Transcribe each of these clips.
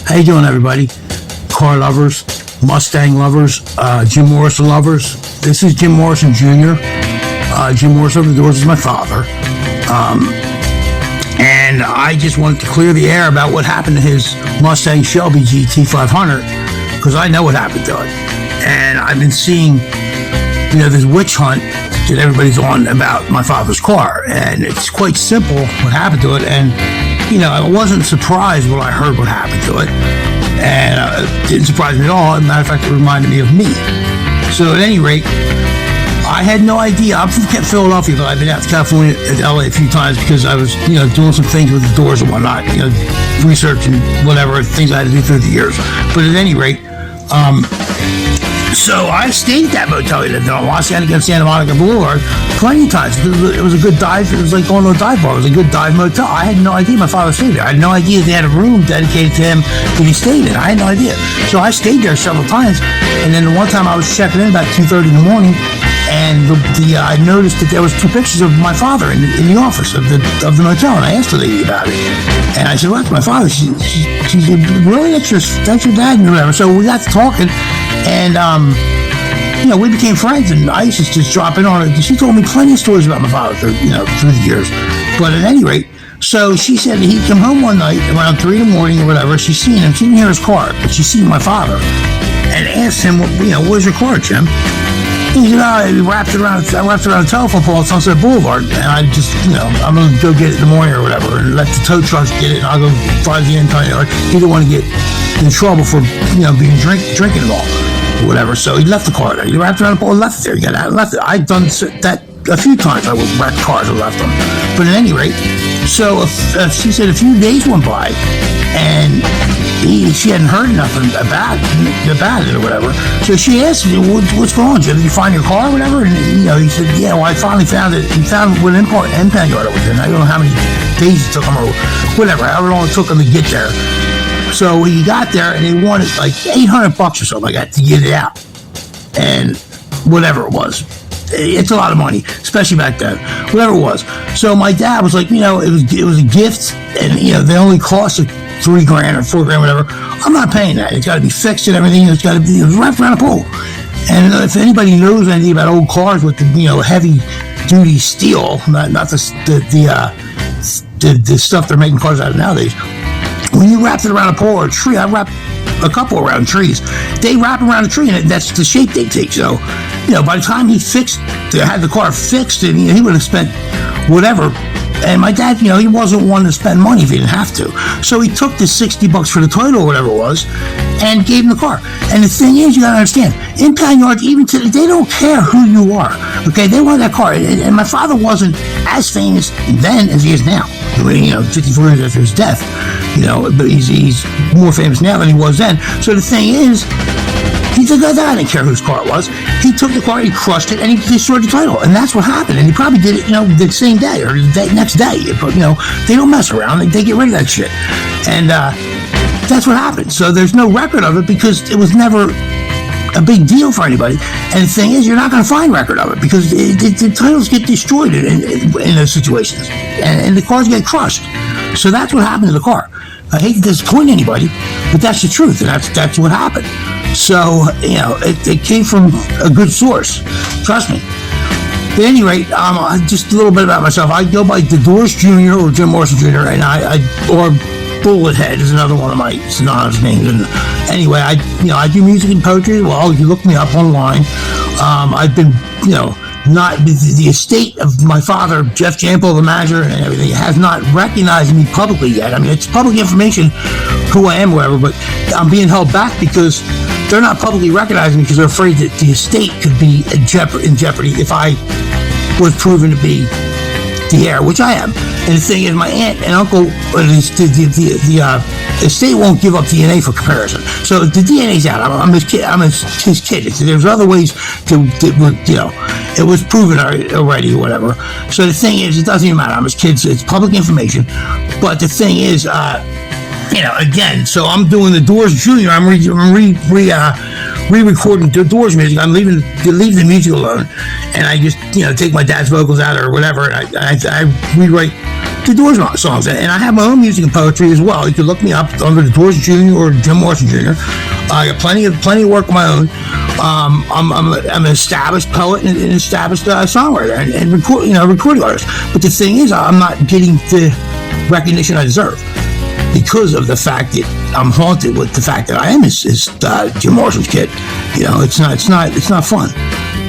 How you doing, everybody? Car lovers, Mustang lovers, Jim Morrison lovers. This is Jim Morrison Jr. Jim Morrison Over the Doors is my father. And I just wanted to clear the air about what happened to his Mustang Shelby GT-500, because I know what happened to it. And I've been seeing, this witch hunt that everybody's on about my father's car. And it's quite simple what happened to it. And I wasn't surprised when I heard what happened to it. And it didn't surprise me at all. As a matter of fact, it reminded me of me. So at any rate, I had no idea. I'm from Philadelphia, but I've been out to California and LA a few times because I was, doing some things with the doors and whatnot, research and whatever, things I had to do through the years. But at any rate, so I stayed at that motel he lived in on Los Angeles, Santa Monica Boulevard plenty of times. It was a good dive. It was like going to a dive bar. It was a good dive motel. I had no idea my father stayed there. I had no idea they had a room dedicated to him that he stayed in. I had no idea. So I stayed there several times. And then the one time I was checking in about 2:30 in the morning, and I noticed that there was two pictures of my father in the office of the motel, and I asked the lady about it. And I said, "Well, that's my father." She said, "Really? That's your dad?" And whatever. So we got to talking, and we became friends, and I used to just drop in on her. She told me plenty of stories about my father, through the years. But at any rate, so she said that he'd come home one night around 3 in the morning or whatever. She's seen him. She didn't hear his car, but she seen my father, and asked him, "Where's your car, Jim?" He said, I wrapped it around a telephone pole at Sunset Boulevard, and I just, I'm going to go get it in the morning or whatever, and let the tow trucks get it, and I'll go drive the entire yard. He didn't want to get in trouble for, being drinking and all, or whatever. So he left the car there. He wrapped it around the pole and left it there. He got out and left it. I'd done that a few times. I would wreck cars and left them. But at any rate, so she said a few days went by, and she hadn't heard nothing about it or whatever. So she asked me, "What's going on, Jim? Did you find your car or whatever?" And he said, "Yeah, well, I finally found it. He found what impound yard it was in. I don't know how many days it took him or whatever. However long it took him to get there." So he got there, and he wanted like $800 or something like that to get it out, and whatever it was. It's a lot of money, especially back then. Whatever it was. So my dad was like, it was a gift, and they only cost $3 grand or $4 grand, whatever. I'm not paying that. It's got to be fixed and everything. It was wrapped around a pole. And if anybody knows anything about old cars with the heavy duty steel, not the stuff they're making cars out of nowadays. When you wrap it around a pole or a tree, I wrapped a couple around trees. They wrap around a tree, and that's the shape they take. So, by the time he had the car fixed, and he would have spent whatever. And my dad, he wasn't one to spend money if he didn't have to. So he took the $60 for the Toyota or whatever it was, and gave him the car. And the thing is, you gotta understand, impound yards, even today, they don't care who you are. Okay, they want that car. And my father wasn't as famous then as he is now. 54 years after his death, but he's more famous now than he was then. So the thing is, he took that. I didn't care whose car it was. He took the car, he crushed it, and he destroyed the title. And that's what happened. And he probably did it, the same day or the next day. But, they don't mess around. They get rid of that shit. And that's what happened. So there's no record of it because it was never a big deal for anybody. And the thing is, you're not going to find record of it because the titles get destroyed in those situations. And the cars get crushed. So that's what happened to the car. I hate to disappoint anybody, but that's the truth, and that's what happened. So, it came from a good source. Trust me. But at any rate, just a little bit about myself. I go by The Doors Jr. or Jim Morrison Jr. and or Bullet Head is another one of my synonymous names. And anyway, I do music and poetry. Well, you look me up online. I've been, not the estate of my father, Jeff Jample, the manager, and everything, has not recognized me publicly yet. I mean, it's public information who I am, whatever, but I'm being held back because they're not publicly recognizing me because they're afraid that the estate could be in jeopardy if I was proven to be the heir, which I am. And the thing is, my aunt and uncle, the estate won't give up DNA for comparison. So the DNA's out. I'm his kid. His kid. There's other ways it was proven already or whatever. So the thing is, it doesn't even matter. I'm his kid. So it's public information. But the thing is, again, so I'm doing the Doors Jr. I'm re-recording the Doors music. I'm leaving the music alone, and I just take my dad's vocals out or whatever. And I rewrite the Doors songs, and I have my own music and poetry as well. You can look me up under the Doors Jr. or Jim Morrison Jr. I got plenty of work of my own. I'm an established poet and an established songwriter and recording artist. But the thing is, I'm not getting the recognition I deserve because of the fact that I'm haunted with the fact that I am Jim Morrison's kid. It's not fun.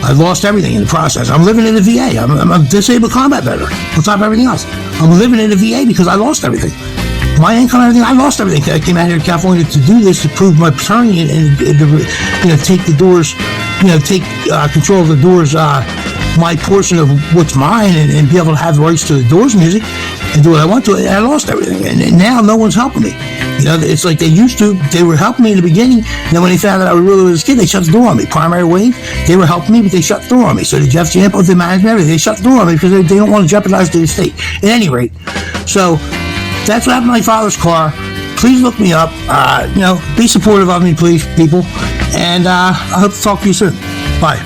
I lost everything in the process. I'm living in the VA. I'm a disabled combat veteran on top of everything else. I'm living in the VA because I lost everything. My income, everything, I lost everything. I came out here to California to do this, to prove my paternity and take the Doors, take control of the Doors, my portion of what's mine, and be able to have the rights to the Doors music and do what I want to. And I lost everything, and now no one's helping me. It's like they used to. They were helping me in the beginning, and then when they found out I really was a kid, they shut the door on me. Primary Wave, they were helping me, but they shut the door on me. So the Jeff Jampo, the management, everything, they shut the door on me because they don't want to jeopardize the estate. At any rate, so that's what happened to my father's car. Please look me up. Be supportive of me, please, people. And I hope to talk to you soon. Bye.